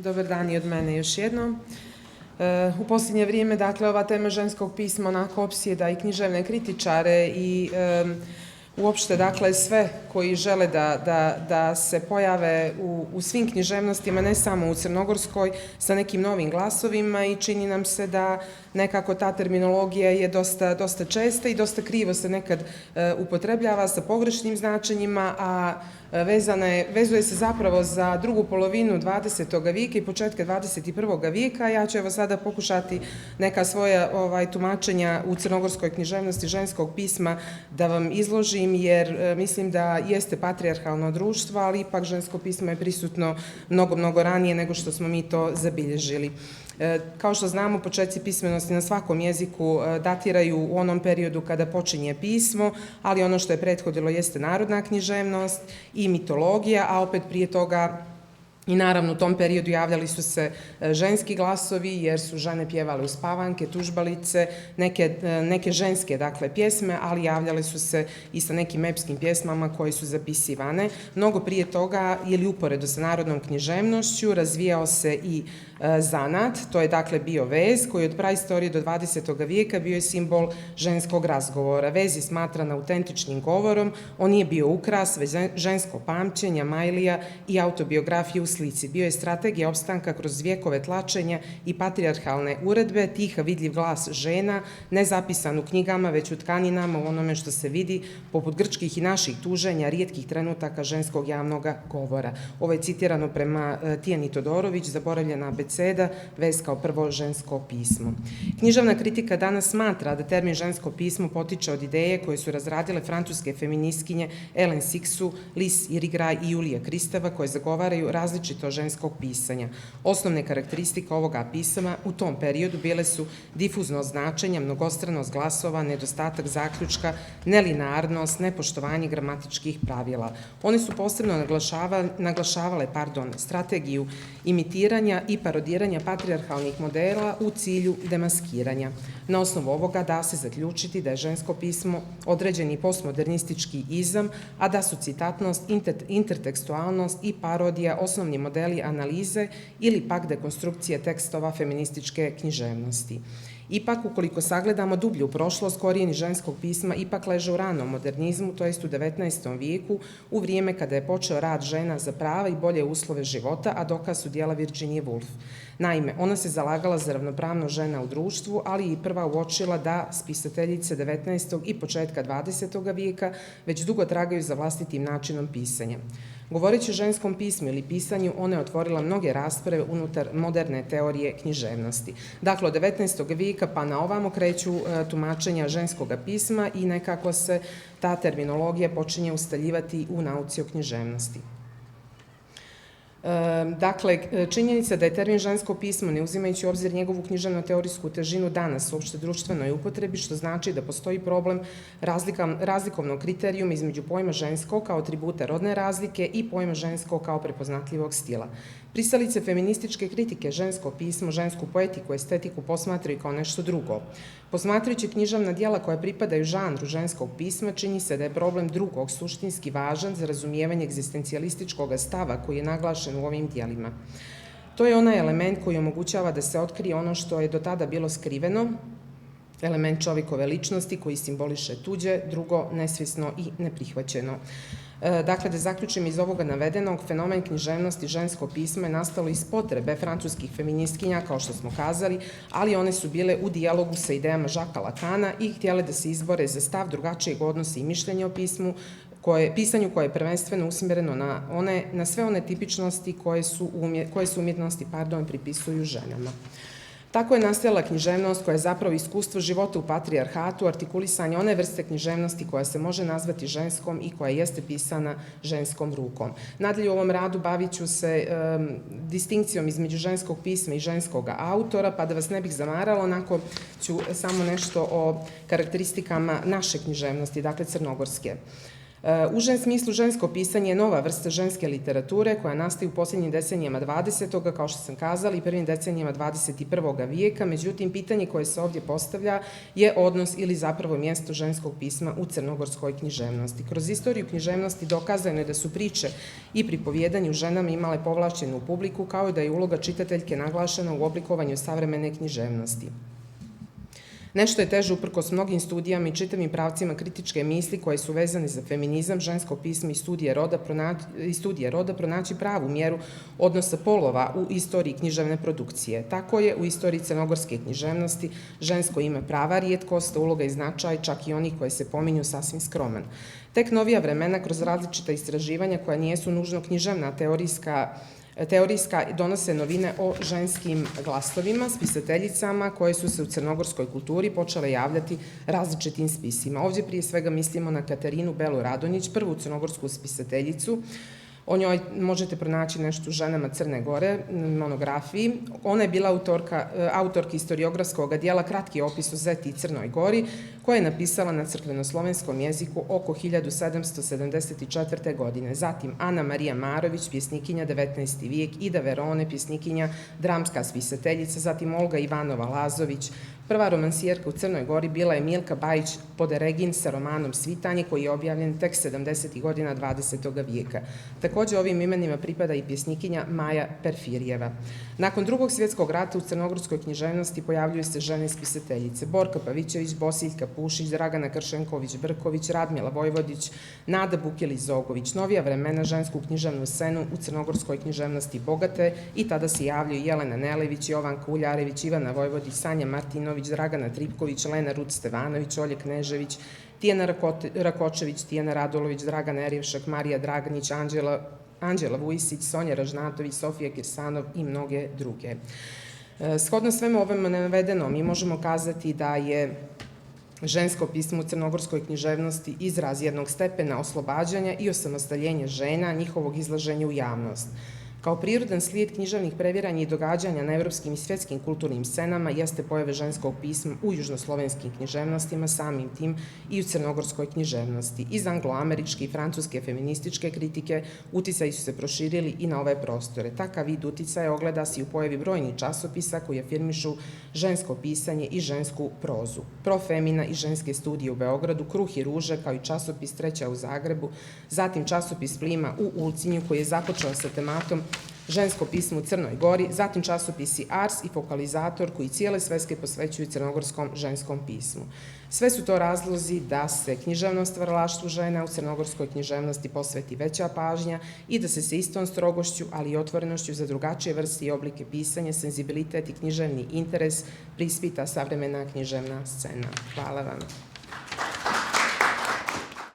Dobar dan i od mene još jednom. U posljednje vrijeme, dakle, ova tema ženskog pisma onako opsjeda i književne kritičare i uopšte, dakle, sve koji žele da se pojave u svim književnostima, ne samo u crnogorskoj, sa nekim novim glasovima i čini nam se da nekako ta terminologija je dosta česta i dosta krivo se nekad upotrebljava sa pogrešnim značenjima, a vezuje se zapravo za drugu polovinu 20. vijeka i početka 21. vijeka. Ja ću evo sada pokušati neka svoja tumačenja u crnogorskoj književnosti ženskog pisma da vam izložim, jer mislim da jeste patrijarhalno društvo, ali ipak žensko pismo je prisutno mnogo ranije nego što smo mi to zabilježili. Kao što znamo, početci pismenosti na svakom jeziku datiraju u onom periodu kada počinje pismo, ali ono što je prethodilo jeste narodna književnost i mitologija, a opet prije toga i naravno u tom periodu javljali su se ženski glasovi, jer su žene pjevale uspavanke, tužbalice, neke ženske, dakle, pjesme, ali javljale su se i sa nekim epskim pjesmama koje su zapisivane. Mnogo prije toga, ili uporedo sa narodnom književnošću, razvijao se i zanat, to je dakle bio vez, koji od praistorije do 20. vijeka bio je simbol ženskog razgovora. Vez je smatran autentičnim govorom, on nije bio ukras, već žensko pamćenje, majlija i autobiografija u slici. Bio je strategija opstanka kroz vjekove tlačenja i patrijarhalne uredbe, tiha vidljiv glas žena, ne zapisan u knjigama, već u tkaninama, u onome što se vidi, poput grčkih i naših tuženja, rijetkih trenutaka ženskog javnog govora. Ovo je citirano prema Tijani Todorović, Zaboravljena abeceda, vez kao prvo žensko pismo. Književna kritika danas smatra da termin žensko pismo potiče od ideje koje su razradile francuske feministkinje Ellen Sixu, Lis Irigaray i Julija Kristeva, koje zagovaraju različito ženskog pisanja. Osnovne karakteristike ovoga pisama u tom periodu bile su difuznost značenja, mnogostranost glasova, nedostatak zaključka, nelinearnost, nepoštovanje gramatičkih pravila. One su posebno naglašavale strategiju imitiranja i parodiranja patrijarhalnih modela u cilju demaskiranja. Na osnovu ovoga da se zaključiti da je žensko pismo određeni postmodernistički izam, a da su citatnost, intertekstualnost i parodija osnovni modeli analize ili pak dekonstrukcije tekstova feminističke književnosti. Ipak, ukoliko sagledamo dublje u prošlost, korijeni ženskog pisma ipak leže u ranom modernizmu, to jest u 19. vijeku, u vrijeme kada je počeo rad žena za prava i bolje uslove života, a dokaz su dijela Virginie Woolf. Naime, ona se zalagala za ravnopravnost žena u društvu, ali i prva uočila da spisateljice 19. i početka 20. vijeka već dugo tragaju za vlastitim načinom pisanja. Govoreći o ženskom pismu ili pisanju, ona je otvorila mnoge rasprave unutar moderne teorije književnosti. Dakle, od 19. vijeka pa na ovamo kreću tumačenja ženskog pisma i nekako se ta terminologija počinje ustaljivati u nauci o književnosti. Dakle, činjenica da je termin žensko pismo, ne uzimajući u obzir njegovu književno-teorijsku težinu danas u opšte društvenoj upotrebi, što znači da postoji problem razlikovnog kriterijuma između pojma žensko kao atributa rodne razlike i pojma žensko kao prepoznatljivog stila. Pristalice feminističke kritike žensko pismo, žensku poetiku, estetiku posmatraju kao nešto drugo. Posmatrajući književna dijela koja pripadaju žanru ženskog pisma, čini se da je problem drugog suštinski važan za razumijevanje egzistencijalističkog stava koji je naglašen u ovim dijelima. To je onaj element koji omogućava da se otkrije ono što je do tada bilo skriveno, element čovjekove ličnosti koji simboliše tuđe, drugo, nesvjesno i neprihvaćeno. Dakle, da zaključim iz ovoga navedenog, fenomen književnosti žensko pismo je nastalo iz potrebe francuskih feministkinja, kao što smo kazali, ali one su bile u dijalogu sa idejama Jacquesa Lacana i htjele da se izbore za stav drugačijeg odnosa i mišljenja o pisanju koje je prvenstveno usmjereno na sve one tipičnosti koje su umjetnosti pripisuju ženama. Tako je nastajala književnost koja je zapravo iskustvo života u patrijarhatu, artikulisanje one vrste književnosti koja se može nazvati ženskom i koja jeste pisana ženskom rukom. Nadalje u ovom radu bavit ću se distinkcijom između ženskog pisma i ženskog autora, pa da vas ne bih zamarala, onako ću samo nešto o karakteristikama naše književnosti, dakle crnogorske. U užem smislu žensko pisanje je nova vrsta ženske literature koja nastaje u posljednjim decenijama 20. kao što sam kazala i prvim decenijama 21. vijeka, međutim pitanje koje se ovdje postavlja je odnos ili zapravo mjesto ženskog pisma u crnogorskoj književnosti. Kroz istoriju književnosti dokazano je da su priče i pripovjedanje u ženama imale povlašćenu publiku, kao i da je uloga čitateljke naglašena u oblikovanju savremene književnosti. Nešto je teže uprkos mnogim studijama i čitavim pravcima kritičke misli koje su vezane za feminizam, žensko pismo i studije roda pronaći pravu mjeru odnosa polova u istoriji književne produkcije. Tako je u istoriji crnogorske književnosti žensko ime prava rijetkost, uloga i značaj, čak i onih koje se pominju sasvim skroman. Tek novija vremena kroz različita istraživanja koja nijesu nužno književna, teorijska donose novine o ženskim glasovima, spisateljicama koje su se u crnogorskoj kulturi počele javljati različitim spisima. Ovdje prije svega mislimo na Katarinu Belu Radonjić, prvu crnogorsku spisateljicu. O njoj možete pronaći nešto u Ženama Crne Gore, monografiji. Ona je bila autorka historiografskog dijela Kratki opis o Zeti i Crnoj Gori, koja je napisala na crkvenoslovenskom jeziku oko 1774. godine. Zatim Ana Marija Marović, pjesnikinja 19. vijek, Ida Verone, pjesnikinja, dramska spisateljica, zatim Olga Ivanova Lazović. Prva romansijerka u Crnoj Gori bila je Milka Bajić Poderegin sa romanom Svitanje, koji je objavljen tek 70. godina 20. vijeka. Također ovim imenima pripada i pjesnikinja Maja Perfirjeva. Nakon Drugog svjetskog rata u crnogorskoj književnosti pojavljuju se žene spisateljice: Borka Pavićević, Bosiljka Pušić, Dragana Kršenković-Brković, Radmila Vojvodić, Nada Bukelić-Zogović. Novija vremena žensku književnu scenu u crnogorskoj književnosti bogate i tada se javljaju Jelena Nelević, Jovanka Uljarević, Ivana Vojvodić, Sanja Martinović, Dragana Tripković, Lena Rud Stevanović, Olje Knežević, Tijana Rakočević, Tijana Radulović, Dragana Erjevšak, Marija Draganić, Anđela Vujisić, Sonja Ražnatović, Sofija Kirsanov i mnoge druge. Shodno svemu ovome navedenom, mi možemo kazati da je žensko pismo u crnogorskoj književnosti izraz jednog stepena oslobađanja i osamostaljenja žena, njihovog izlaženja u javnost. Kao prirodan slijed književnih previranja i događanja na evropskim i svjetskim kulturnim scenama jeste pojave ženskog pisma u južnoslovenskim književnostima, samim tim i u crnogorskoj književnosti. Iz angloameričke i francuske feminističke kritike uticaji su se proširili i na ove prostore. Takav vid uticaja ogleda se i u pojavi brojnih časopisa koji afirmišu žensko pisanje i žensku prozu. Profemina i ženske studije u Beogradu, Kruh i ruže, kao i časopis Treća u Zagrebu, zatim časopis Plima u Ulcinju koji je započeo sa tematom žensko pismo u Crnoj Gori, zatim časopisi Ars i Fokalizator koji cijele sveske posvećuju crnogorskom ženskom pismu. Sve su to razlozi da se književnom stvaralaštvu žena u crnogorskoj književnosti posveti veća pažnja i da se sa istom strogošću, ali i otvorenošću za drugačije vrste i oblike pisanja, senzibilitet i književni interes prispita savremena književna scena. Hvala vam.